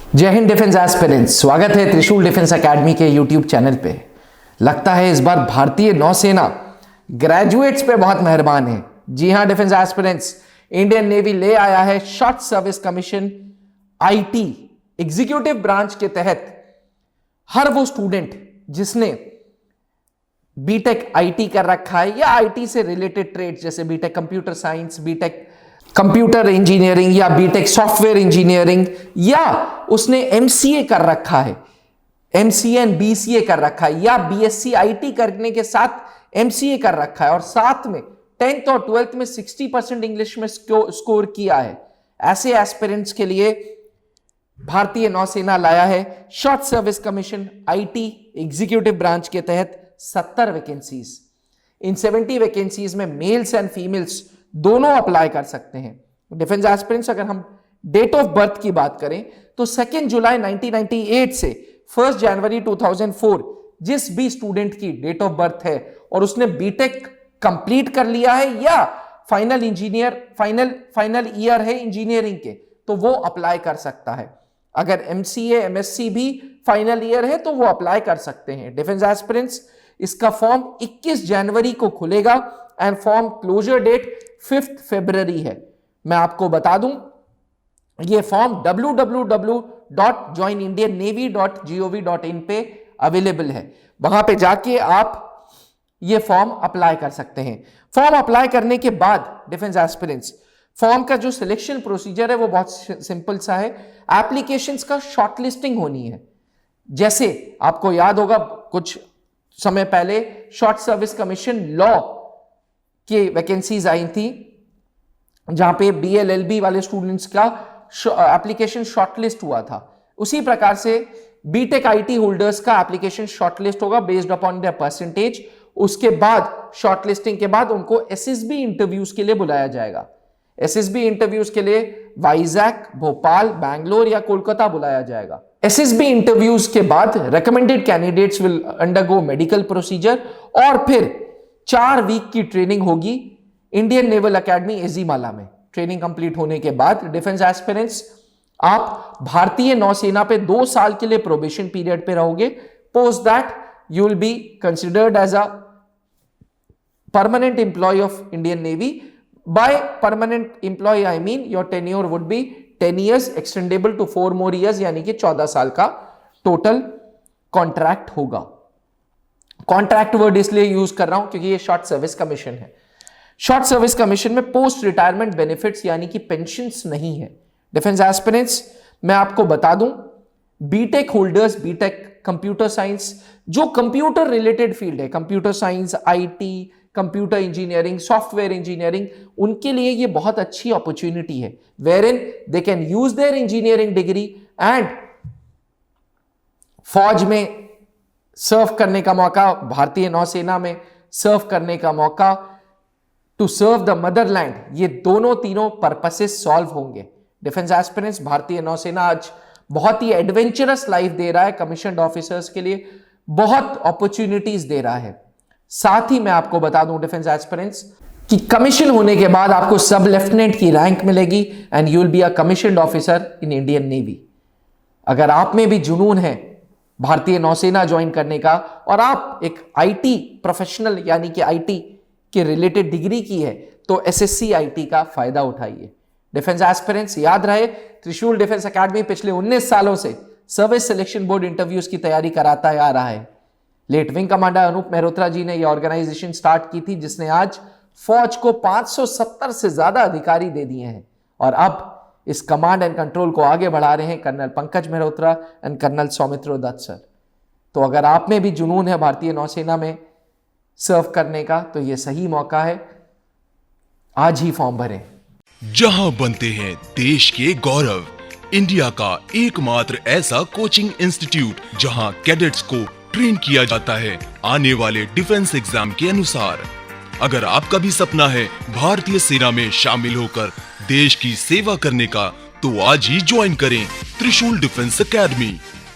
जय Hind defence aspirants, स्वागत है त्रिशूल डिफेंस एकेडमी के यूट्यूब चैनल पे। लगता है इस बार भारतीय नौसेना ग्रेजुएट्स पे बहुत मेहरबान है। जी हां डिफेंस एस्पिरेंट्स, इंडियन नेवी ले आया है short service commission IT executive branch के तहत हर वो स्टूडेंट जिसने बीटेक आईटी कर रखा है या आईटी से रिलेटेड ट्रेड जैसे BTech computer science, BTech computer engineering या बीटेक सॉफ्टवेयर इंजीनियरिंग, या उसने एमसीए कर रखा है, एमसीए एंड बीसीए कर रखा है, या बीएससी आईटी करने के साथ एमसीए कर रखा है और साथ में 10th और 12th में 60% इंग्लिश में स्कोर किया है। ऐसे एस्पिरेंट्स के लिए भारतीय नौसेना लाया है short service commission IT executive branch के तहत 70 वैकेंसीज। इन 70 वैकेंसीज में मेल्स एंड फीमेल्स दोनों अप्लाई कर सकते हैं। डिफेंस एस्पिरेंट्स, अगर हम डेट ऑफ बर्थ की बात करें तो 2 जुलाई 1998 से 1 जनवरी 2004 जिस भी स्टूडेंट की डेट ऑफ बर्थ है और उसने बीटेक कंप्लीट कर लिया है या फाइनल फाइनल ईयर है इंजीनियरिंग के, तो वो अप्लाई कर सकता है। अगर एमसीए एमएससी भी फाइनल ईयर है तो वो अप्लाई कर सकते हैं। डिफेंस एस्पिरेंट्स, इसका फॉर्म 21 जनवरी को खुलेगा एंड फॉर्म क्लोजर डेट 5 फरवरी है। मैं आपको बता दूं, यह फॉर्म www.joinindiannavy.gov.in पे अवेलेबल है। वहां पे जाके आप ये फॉर्म अप्लाई कर सकते हैं। फॉर्म अप्लाई करने के बाद डिफेंस एस्पिरेंट्स, फॉर्म का जो सिलेक्शन प्रोसीजर है वो बहुत सिंपल सा है। एप्लीकेशंस का शॉर्टलिस्टिंग होनी है। जैसे आपको याद होगा कुछ समय पहले शॉर्ट सर्विस कमीशन लॉ की वैकेंसीज आई थी जहां पे बीएलएलबी वाले स्टूडेंट्स का एप्लीकेशन शॉर्टलिस्ट हुआ था। उसी प्रकार से बीटेक आईटी होल्डर्स का एप्लीकेशन शॉर्टलिस्ट होगा बेस्ड अपॉन देयर परसेंटेज। उसके बाद शॉर्टलिस्टिंग के बाद उनको एसएसबी इंटरव्यूज के लिए बुलाया जाएगा। एसएसबी इंटरव्यूज के लिए वाइजैक, भोपाल, बैंगलोर या कोलकाता बुलाया जाएगा। एसएसबी इंटरव्यूज के बाद recommended candidates will undergo medical procedure और फिर 4 वीक की ट्रेनिंग होगी इंडियन नेवल एकेडमी एजीमाला में। ट्रेनिंग कंप्लीट होने के बाद डिफेंस एस्पिरेंट्स, आप भारतीय नौसेना पे 2 साल के लिए प्रोबेशन पीरियड पे रहोगे। Post that you will be considered as a permanent employ of Indian Navy. By permanent employ I mean your tenure would be 10 years extendable to 4 more years, यानी कि 14 साल का टोटल कॉन्ट्रैक्ट होगा। Contract word इसलिए use कर रहा हूं क्योंकि ये शॉर्ट सर्विस कमीशन है। शॉर्ट सर्विस कमीशन में पोस्ट रिटायरमेंट बेनिफिट्स यानी कि पेंशन्स नहीं है। डिफेंस एस्पिरेंट्स, मैं आपको बता दूं, BTech holders, BTech computer science, जो कंप्यूटर रिलेटेड फील्ड है, computer science, IT, computer engineering, software engineering, उनके लिए ये बहुत अच्छी अपॉर्चुनिटी है where in they can use their engineering degree and फौज में सर्व करने का मौका, भारतीय नौसेना में सर्व करने का मौका, टू सर्व द मदरलैंड, ये दोनों तीनों पर्पसेस सॉल्व होंगे। डिफेंस एस्पिरेंट्स, भारतीय नौसेना आज बहुत ही एडवेंचरस लाइफ दे रहा है कमीशन्ड ऑफिसर्स के लिए, बहुत अपॉर्चुनिटीज दे रहा है। साथ ही मैं आपको बता दूं डिफेंस एस्पिरेंट्स कि कमीशन होने के बाद आपको सब लेफ्टिनेंट की रैंक मिलेगी and you will be a commissioned officer in Indian navy. अगर आप में भी जुनून है भारतीय नौसेना ज्वाइन करने का और आप एक आईटी प्रोफेशनल यानी कि आईटी के रिलेटेड डिग्री की है, तो एसएससी आईटी का फायदा उठाइए। डिफेंस एस्पिरेंट्स, याद रहे त्रिशूल डिफेंस एकेडमी पिछले 19 सालों से सर्विस सिलेक्शन बोर्ड इंटरव्यूज की तैयारी कराता आ रहा है। Late wing commander Anup Mehrotra ji ने यह ऑर्गेनाइजेशन स्टार्ट की थी जिसने आज फौज को 570 से ज्यादा अधिकारी दे दिए हैं और अब इस कमांड एंड कंट्रोल को आगे बढ़ा रहे हैं Colonel Pankaj Mehrotra and Colonel Saumitro Dutt sir. तो अगर आप में भी जुनून है भारतीय नौसेना में सर्व करने का, तो यह सही मौका है, आज ही फॉर्म भरें। जहां बनते हैं देश के गौरव, इंडिया का एकमात्र ऐसा कोचिंग इंस्टीट्यूट जहां कैडेट्स को ट्रेन किया जाता है आने वाले डिफेंस एग्जाम के अनुसार। अगर आपका भी सपना है भारतीय सेना में शामिल होकर देश की सेवा करने का, तो आज ही ज्वाइन करें त्रिशूल डिफेंस एकेडमी।